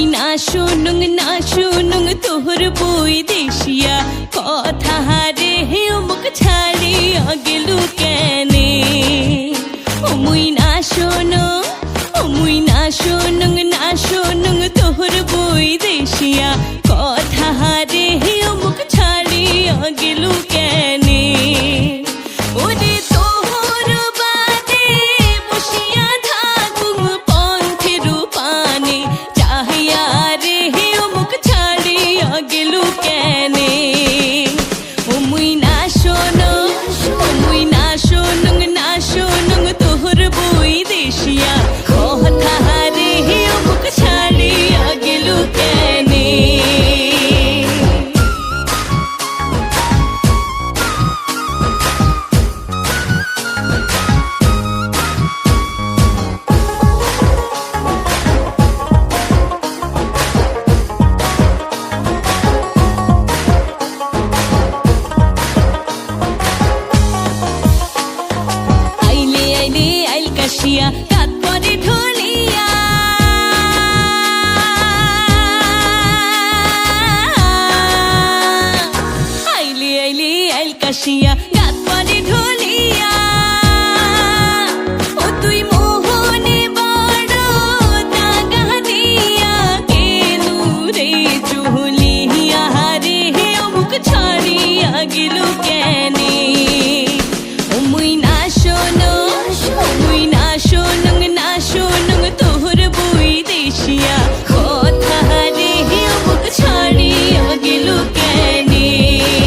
না শুনুং তোহর বই দেশিয়া কথা রে হে মুখ ছাড়িয়া গেলু কেনে ও মুই না শুনুং তোহর বই দেশিয়া কথা রে হে মুখ ছাড়িয়া গেলু কেনে ওরে তোহর বাদে বসিয়া থাকুং পন্থের পানে চাহিয়া রে হে মুখ ছাড়িয়া গেলু কেনে ও মুই না শুনুং তোহর বই দেশিয়া কথা রে হে মুখ ছাড়িয়া গেলু কেনে কাশিয়া কাত পরে ঢলিয়া আইলি কাশিয়া